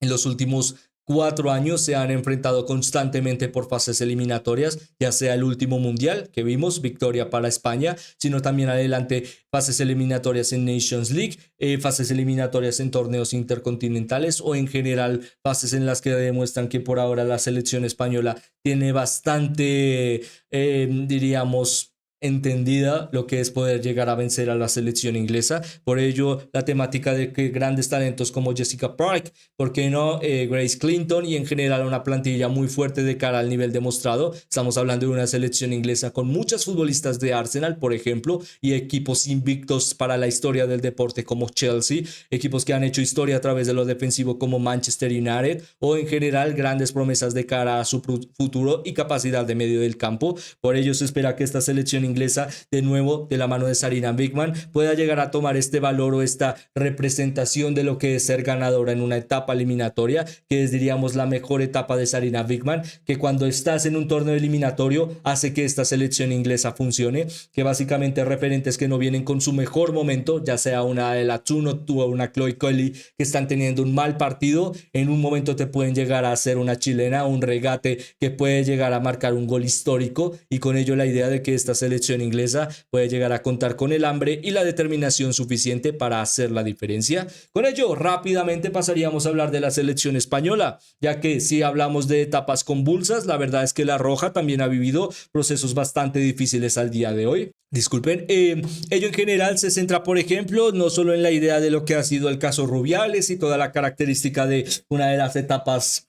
en los últimos 4 años se han enfrentado constantemente por fases eliminatorias, ya sea el último mundial que vimos, victoria para España, sino también adelante fases eliminatorias en Nations League, fases eliminatorias en torneos intercontinentales, o en general fases en las que demuestran que por ahora la selección española tiene bastante, diríamos, entendida lo que es poder llegar a vencer a la selección inglesa. Por ello, la temática de que grandes talentos como Jessica Park, ¿por qué no? Grace Clinton y en general una plantilla muy fuerte de cara al nivel demostrado. Estamos hablando de una selección inglesa con muchas futbolistas de Arsenal, por ejemplo, y equipos invictos para la historia del deporte como Chelsea, equipos que han hecho historia a través de lo defensivo como Manchester United o en general grandes promesas de cara a su futuro y capacidad de medio del campo. Por ello se espera que esta selección inglesa, de nuevo de la mano de Sarina Wiegman, pueda llegar a tomar este valor o esta representación de lo que es ser ganadora en una etapa eliminatoria, que es, diríamos, la mejor etapa de Sarina Wiegman, que cuando estás en un torneo eliminatorio hace que esta selección inglesa funcione, que básicamente referentes que no vienen con su mejor momento, ya sea una de la Tuno o una Chloe Kelly, que están teniendo un mal partido, en un momento te pueden llegar a hacer una chilena, un regate que puede llegar a marcar un gol histórico, y con ello la idea de que esta selección inglesa puede llegar a contar con el hambre y la determinación suficiente para hacer la diferencia. Con ello rápidamente pasaríamos a hablar de la selección española, ya que si hablamos de etapas convulsas, la verdad es que la Roja también ha vivido procesos bastante difíciles al día de hoy. Disculpen, ello en general se centra, por ejemplo, no solo en la idea de lo que ha sido el caso Rubiales y toda la característica de una de las etapas,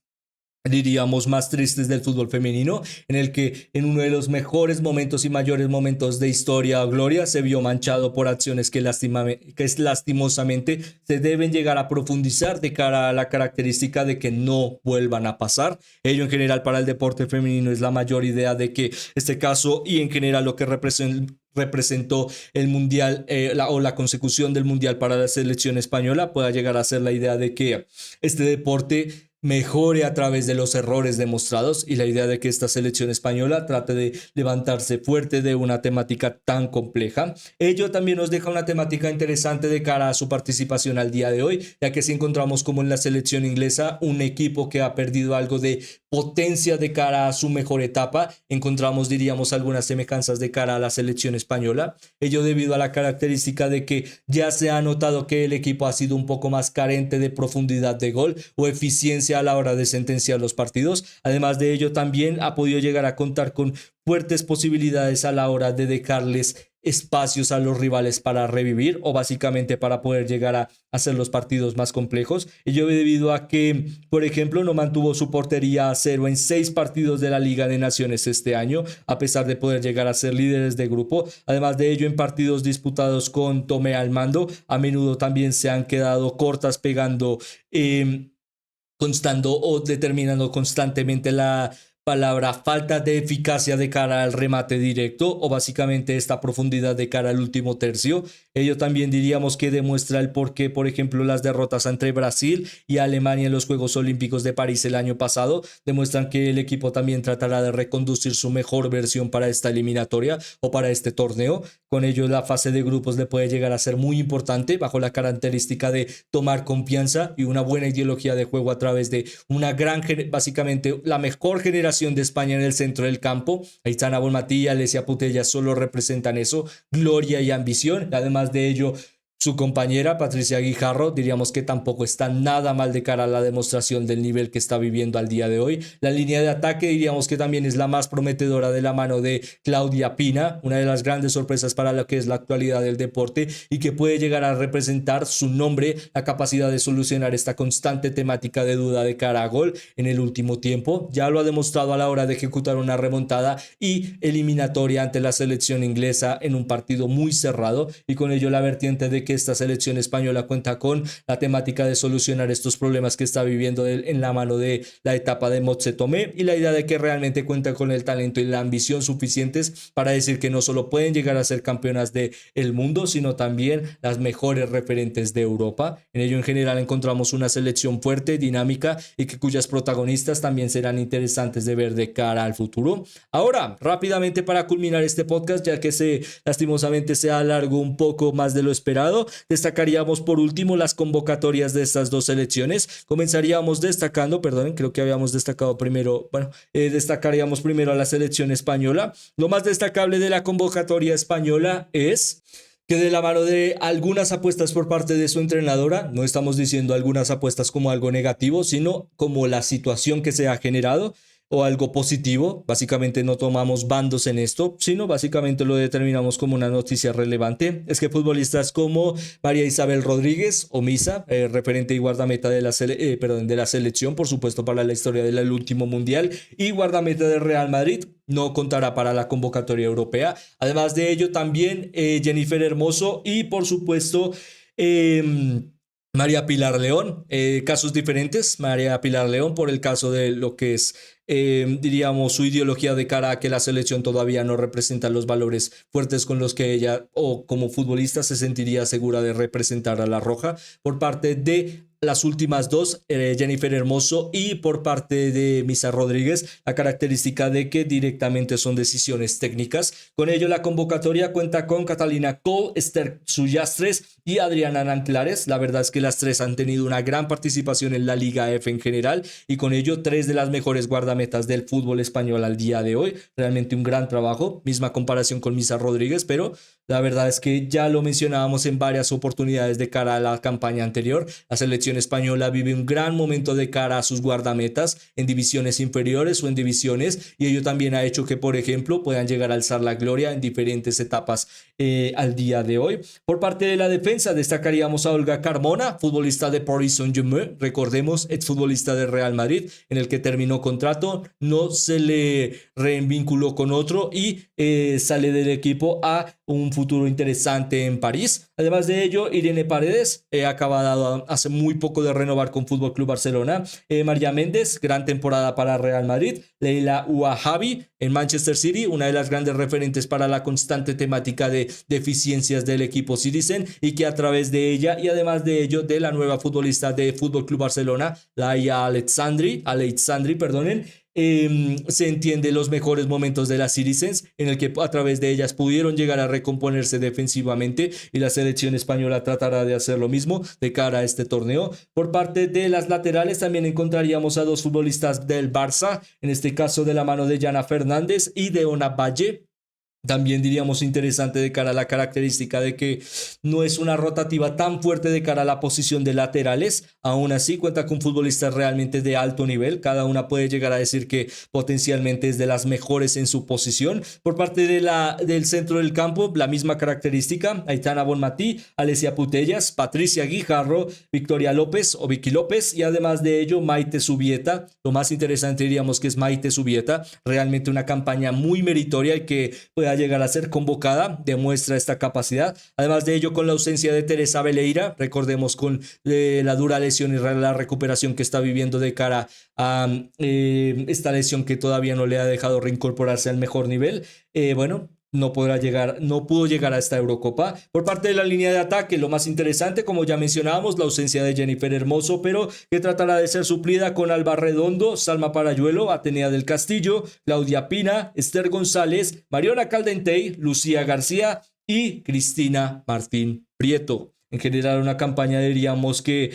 diríamos, más tristes del fútbol femenino, en el que en uno de los mejores momentos y mayores momentos de historia o gloria se vio manchado por acciones que lastimosamente se deben llegar a profundizar de cara a la característica de que no vuelvan a pasar. Ello en general para el deporte femenino es la mayor idea de que este caso y en general lo que representó el mundial o la consecución del mundial para la selección española pueda llegar a ser la idea de que este deporte mejore a través de los errores demostrados y la idea de que esta selección española trate de levantarse fuerte de una temática tan compleja. Ello también nos deja una temática interesante de cara a su participación al día de hoy, ya que si encontramos como en la selección inglesa un equipo que ha perdido algo de potencia de cara a su mejor etapa, encontramos, diríamos, algunas semejanzas de cara a la selección española. Ello debido a la característica de que ya se ha notado que el equipo ha sido un poco más carente de profundidad de gol o eficiencia a la hora de sentenciar los partidos. Además de ello, también ha podido llegar a contar con fuertes posibilidades a la hora de dejarles espacios a los rivales para revivir o básicamente para poder llegar a hacer los partidos más complejos. Ello debido a que, por ejemplo, no mantuvo su portería a cero en 6 partidos de la Liga de Naciones este año, a pesar de poder llegar a ser líderes de grupo. Además de ello, en partidos disputados con Tomé al mando, a menudo también se han quedado cortas pegando constando o determinando constantemente la palabra falta de eficacia de cara al remate directo o básicamente esta profundidad de cara al último tercio. Ello también diríamos que demuestra el por qué, por ejemplo, las derrotas entre Brasil y Alemania en los Juegos Olímpicos de París el año pasado demuestran que el equipo también tratará de reconducir su mejor versión para esta eliminatoria o para este torneo. Con ello la fase de grupos le puede llegar a ser muy importante bajo la característica de tomar confianza y una buena ideología de juego a través de una gran, básicamente la mejor generación de España en el centro del campo. Aitana Bonmatí, Alessia Putellas solo representan eso, gloria y ambición. Además de ello, su compañera Patricia Guijarro, diríamos que tampoco está nada mal de cara a la demostración del nivel que está viviendo al día de hoy. La línea de ataque diríamos que también es la más prometedora de la mano de Claudia Pina, una de las grandes sorpresas para lo que es la actualidad del deporte y que puede llegar a representar su nombre, la capacidad de solucionar esta constante temática de duda de cara a gol en el último tiempo. Ya lo ha demostrado a la hora de ejecutar una remontada y eliminatoria ante la selección inglesa en un partido muy cerrado y con ello la vertiente de que esta selección española cuenta con la temática de solucionar estos problemas que está viviendo en la mano de la etapa de Motse Tomé y la idea de que realmente cuenta con el talento y la ambición suficientes para decir que no solo pueden llegar a ser campeonas del mundo, sino también las mejores referentes de Europa. En ello en general encontramos una selección fuerte, dinámica y que cuyas protagonistas también serán interesantes de ver de cara al futuro. Ahora, rápidamente para culminar este podcast, ya que lastimosamente se alargó un poco más de lo esperado, destacaríamos por último las convocatorias de estas dos selecciones. Comenzaríamos destacando, perdonen, creo que habíamos destacado primero, destacaríamos primero a la selección española. Lo más destacable de la convocatoria española es que de la mano de algunas apuestas por parte de su entrenadora, no estamos diciendo algunas apuestas como algo negativo, sino como la situación que se ha generado, o algo positivo. Básicamente no tomamos bandos en esto, sino básicamente lo determinamos como una noticia relevante. Es que futbolistas como María Isabel Rodríguez o Misa, referente y guardameta de de la selección, por supuesto, para la historia del último mundial, y guardameta del Real Madrid, no contará para la convocatoria europea. Además de ello, también Jennifer Hermoso y, por supuesto, María Pilar León, casos diferentes. María Pilar León por el caso de lo que es, diríamos, su ideología de cara a que la selección todavía no representa los valores fuertes con los que ella o como futbolista se sentiría segura de representar a la Roja. Por parte de las últimas dos, Jennifer Hermoso y por parte de Misa Rodríguez, la característica de que directamente son decisiones técnicas. Con ello, la convocatoria cuenta con Catalina Cole, Esther Sullastres y Adriana Nanclares. La verdad es que las tres han tenido una gran participación en la Liga F en general y con ello tres de las mejores guardametas del fútbol español al día de hoy. Realmente un gran trabajo, misma comparación con Misa Rodríguez, pero la verdad es que ya lo mencionábamos en varias oportunidades de cara a la campaña anterior. La selección española vive un gran momento de cara a sus guardametas en divisiones inferiores o en divisiones, y ello también ha hecho que, por ejemplo, puedan llegar a alzar la gloria en diferentes etapas al día de hoy. Por parte de la defensa destacaríamos a Olga Carmona, futbolista de Paris Saint-Germain, recordemos, exfutbolista del Real Madrid, en el que terminó contrato, no se le reenvinculó con otro y sale del equipo a un futuro interesante en París. Además de ello, Irene Paredes, acabado hace muy poco de renovar con Fútbol Club Barcelona. María Méndez, gran temporada para Real Madrid. Leila Ouahabi en Manchester City, una de las grandes referentes para la constante temática de deficiencias del equipo Citizen, y que a través de ella y además de ello de la nueva futbolista de Fútbol Club Barcelona, Laia Aleixandri, perdonen, se entiende los mejores momentos de las Citizens, en el que a través de ellas pudieron llegar a recomponerse defensivamente, y la selección española tratará de hacer lo mismo de cara a este torneo. Por parte de las laterales también encontraríamos a dos futbolistas del Barça, en este caso de la mano de Yana Fernández y de Ona Valle. También diríamos interesante de cara a la característica de que no es una rotativa tan fuerte de cara a la posición de laterales. Aún así cuenta con futbolistas realmente de alto nivel. Cada una puede llegar a decir que potencialmente es de las mejores en su posición. Por parte del centro del campo, la misma característica: Aitana Bonmatí, Alessia Putellas, Patricia Guijarro, Victoria López o Vicky López, y además de ello Maite Zubieta. Lo más interesante diríamos que es Maite Zubieta, realmente una campaña muy meritoria y que puede llegar a ser convocada, demuestra esta capacidad. Además de ello, con la ausencia de Teresa Veleira, recordemos con la dura lesión y la recuperación que está viviendo de cara a esta lesión que todavía no le ha dejado reincorporarse al mejor nivel, no pudo llegar a esta Eurocopa. Por parte de la línea de ataque, lo más interesante, como ya mencionábamos, la ausencia de Jennifer Hermoso, pero que tratará de ser suplida con Alba Redondo, Salma Parayuelo, Atenea del Castillo, Claudia Pina, Esther González, Mariona Caldentey, Lucía García y Cristina Martín Prieto. En general, una campaña, diríamos que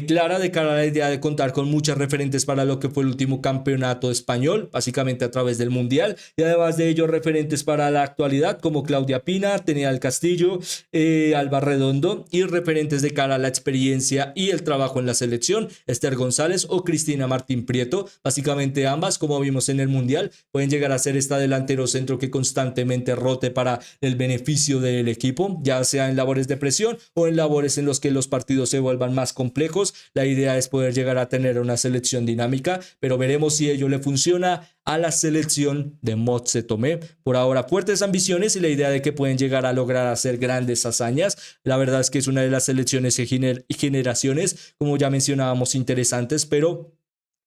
clara de cara a la idea de contar con muchas referentes para lo que fue el último campeonato español, básicamente a través del Mundial, y además de ello referentes para la actualidad como Claudia Pina, Atenea del Castillo, Alba Redondo, y referentes de cara a la experiencia y el trabajo en la selección, Esther González o Cristina Martín Prieto. Básicamente ambas, como vimos en el Mundial, pueden llegar a ser esta delantero centro que constantemente rote para el beneficio del equipo, ya sea en labores de presión o en labores en los que los partidos se vuelvan más complejos. La idea es poder llegar a tener una selección dinámica, pero veremos si ello le funciona a la selección de Motse Tomé. Por ahora, fuertes ambiciones y la idea de que pueden llegar a lograr hacer grandes hazañas. La verdad es que es una de las selecciones y generaciones, como ya mencionábamos, interesantes, pero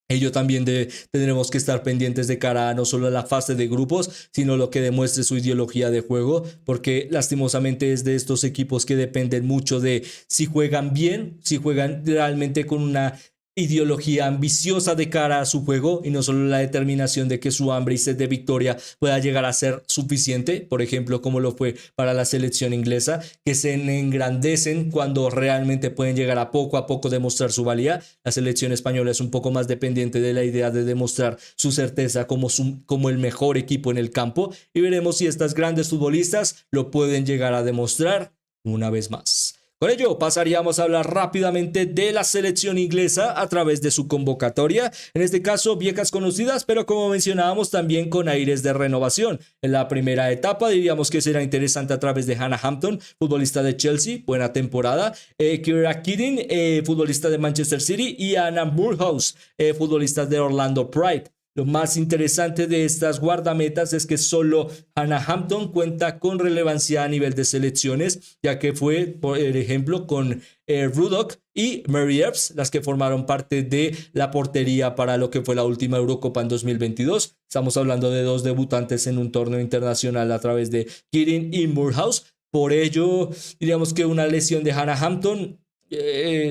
ello también tendremos que estar pendientes de cara a no solo a la fase de grupos, sino lo que demuestre su ideología de juego, porque lastimosamente es de estos equipos que dependen mucho de si juegan bien, si juegan realmente con una ideología ambiciosa de cara a su juego, y no solo la determinación de que su hambre y sed de victoria pueda llegar a ser suficiente, por ejemplo, como lo fue para la selección inglesa, que se engrandecen cuando realmente pueden llegar a poco demostrar su valía. La selección española es un poco más dependiente de la idea de demostrar su certeza como el mejor equipo en el campo, y veremos si estas grandes futbolistas lo pueden llegar a demostrar una vez más. Con ello pasaríamos a hablar rápidamente de la selección inglesa a través de su convocatoria, en este caso viejas conocidas, pero como mencionábamos también con aires de renovación. En la primera etapa diríamos que será interesante a través de Hannah Hampton, futbolista de Chelsea, buena temporada, Kira Keating, futbolista de Manchester City, y Anna Moorhouse, futbolista de Orlando Pride. Lo más interesante de estas guardametas es que solo Hannah Hampton cuenta con relevancia a nivel de selecciones, ya que fue, por ejemplo, con Ruddock y Mary Earps las que formaron parte de la portería para lo que fue la última Eurocopa en 2022. Estamos hablando de dos debutantes en un torneo internacional a través de Keating y Moorhouse. Por ello, diríamos que una lesión de Hannah Hampton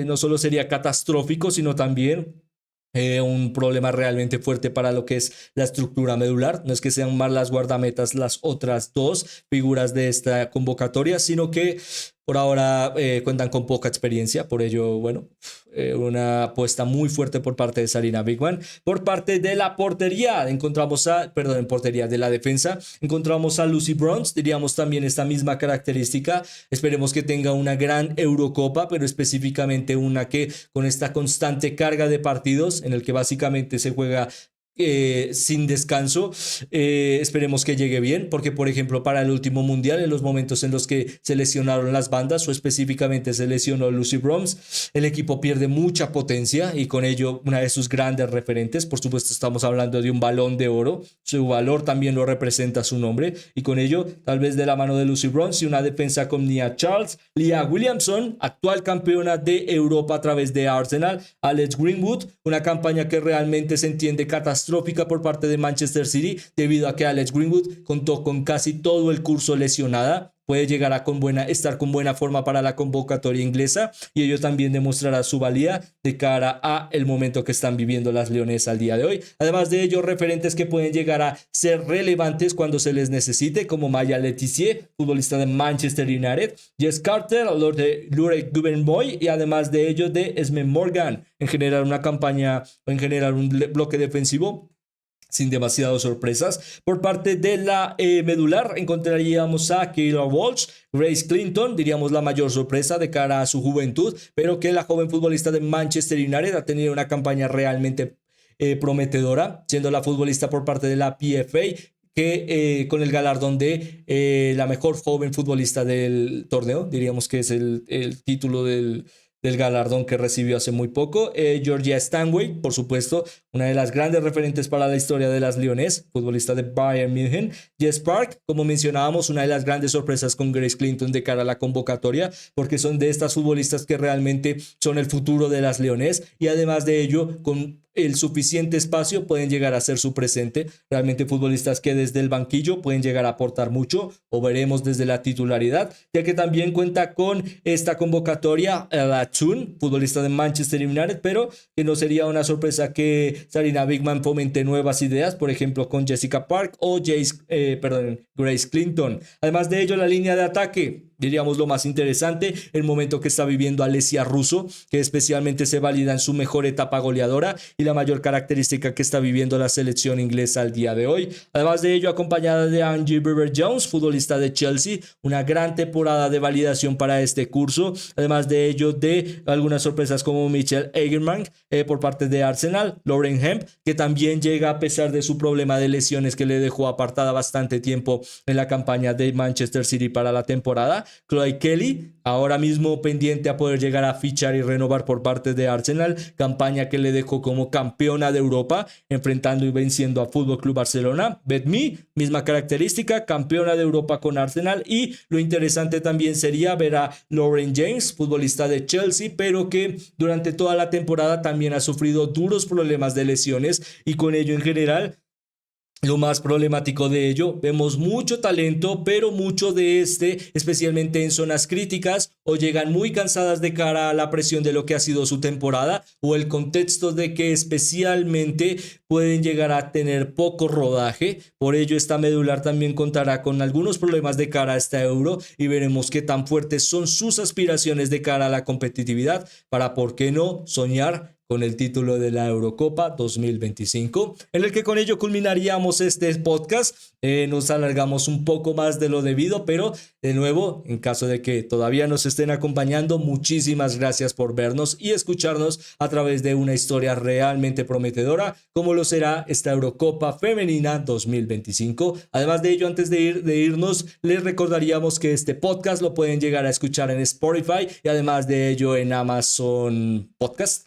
no solo sería catastrófico, sino también un problema realmente fuerte para lo que es la estructura medular. No es que sean más las guardametas las otras dos figuras de esta convocatoria, sino que por ahora cuentan con poca experiencia. Por ello, bueno, una apuesta muy fuerte por parte de Sarina Wigman. Por parte de la portería, en portería de la defensa, encontramos a Lucy Bronze. Diríamos también esta misma característica. Esperemos que tenga una gran Eurocopa, pero específicamente una que con esta constante carga de partidos en el que básicamente se juega sin descanso, esperemos que llegue bien, porque por ejemplo para el último mundial, en los momentos en los que se lesionaron las bandas o específicamente se lesionó Lucy Bronze, el equipo pierde mucha potencia y con ello una de sus grandes referentes. Por supuesto estamos hablando de un Balón de Oro, su valor también lo representa su nombre, y con ello tal vez de la mano de Lucy Bronze y una defensa con Nia Charles, Leah Williamson, actual campeona de Europa a través de Arsenal, Alex Greenwood, una campaña que realmente se entiende catastrófica por parte de Manchester City, debido a que Alex Greenwood contó con casi todo el curso lesionada. Puede llegar a estar con buena forma para la convocatoria inglesa, y ello también demostrará su valía de cara a el momento que están viviendo las Leonesas al día de hoy. Además de ello, referentes que pueden llegar a ser relevantes cuando se les necesite, como Maya Letizier, futbolista de Manchester United, Jess Carter, los de Lure Gubenboy, y además de ello de Esme Morgan. En general una campaña, en general un bloque defensivo sin demasiadas sorpresas. Por parte de la medular encontraríamos a Keila Walsh, Grace Clinton, diríamos la mayor sorpresa de cara a su juventud, pero que la joven futbolista de Manchester United ha tenido una campaña realmente prometedora, siendo la futbolista por parte de la PFA, que con el galardón de la mejor joven futbolista del torneo, diríamos que es el título del galardón que recibió hace muy poco. Georgia Stanway, por supuesto, una de las grandes referentes para la historia de las Leones, futbolista de Bayern München. Jess Park, como mencionábamos, una de las grandes sorpresas con Grace Clinton de cara a la convocatoria, porque son de estas futbolistas que realmente son el futuro de las Leones, y además de ello, con el suficiente espacio pueden llegar a ser su presente. Realmente futbolistas que desde el banquillo pueden llegar a aportar mucho, o veremos desde la titularidad, ya que también cuenta con esta convocatoria la Chun, futbolista de Manchester United, pero que no sería una sorpresa que Sarina Wigman fomente nuevas ideas, por ejemplo con Jessica Park o Grace Clinton. Además de ello, la línea de ataque, diríamos lo más interesante, el momento que está viviendo Alessia Russo, que especialmente se valida en su mejor etapa goleadora y la mayor característica que está viviendo la selección inglesa al día de hoy. Además de ello, acompañada de Angie Barber-Jones, futbolista de Chelsea, una gran temporada de validación para este curso. Además de ello, de algunas sorpresas como Michelle Egerman por parte de Arsenal, Lauren Hemp, que también llega a pesar de su problema de lesiones que le dejó apartada bastante tiempo en la campaña de Manchester City para la temporada. Chloe Kelly, ahora mismo pendiente a poder llegar a fichar y renovar por parte de Arsenal, campaña que le dejó como campeona de Europa, enfrentando y venciendo a Fútbol Club Barcelona. Beth Mee, misma característica, campeona de Europa con Arsenal, y lo interesante también sería ver a Lauren James, futbolista de Chelsea, pero que durante toda la temporada también ha sufrido duros problemas de lesiones, y con ello en general lo más problemático de ello, vemos mucho talento, pero mucho de especialmente en zonas críticas, o llegan muy cansadas de cara a la presión de lo que ha sido su temporada, o el contexto de que especialmente pueden llegar a tener poco rodaje. Por ello, esta medular también contará con algunos problemas de cara a esta Euro, y veremos qué tan fuertes son sus aspiraciones de cara a la competitividad para, ¿por qué no?, soñar con el título de la Eurocopa 2025, en el que con ello culminaríamos este podcast. Nos alargamos un poco más de lo debido, pero de nuevo, en caso de que todavía nos estén acompañando, muchísimas gracias por vernos y escucharnos a través de una historia realmente prometedora, como lo será esta Eurocopa Femenina 2025. Además de ello, antes de irnos, les recordaríamos que este podcast lo pueden llegar a escuchar en Spotify y además de ello en Amazon Podcast.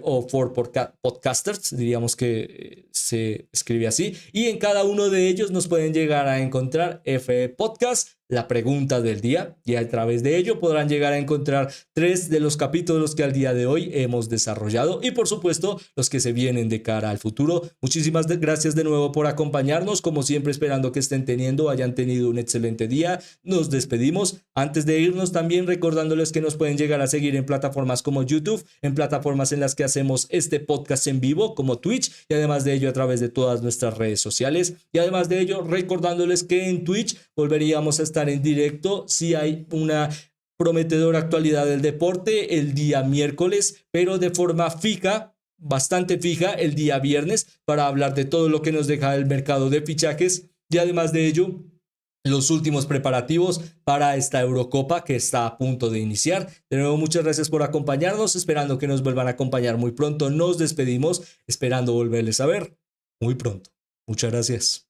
O for podcasters, diríamos que se escribe así, y en cada uno de ellos nos pueden llegar a encontrar F Podcast, la pregunta del día, y a través de ello podrán llegar a encontrar 3 de los capítulos que al día de hoy hemos desarrollado y por supuesto los que se vienen de cara al futuro. Muchísimas gracias de nuevo por acompañarnos, como siempre esperando que hayan tenido un excelente día. Nos despedimos. Antes de irnos también recordándoles que nos pueden llegar a seguir en plataformas como YouTube, en plataformas en las que hacemos este podcast en vivo como Twitch y además de ello a través de todas nuestras redes sociales, y además de ello recordándoles que en Twitch volveríamos a estar en directo si hay una prometedora actualidad del deporte el día miércoles, pero de forma fija, bastante fija, el día viernes, para hablar de todo lo que nos deja el mercado de fichajes y además de ello los últimos preparativos para esta Eurocopa que está a punto de iniciar. De nuevo, muchas gracias por acompañarnos, esperando que nos vuelvan a acompañar muy pronto. Nos despedimos, esperando volverles a ver muy pronto. Muchas gracias.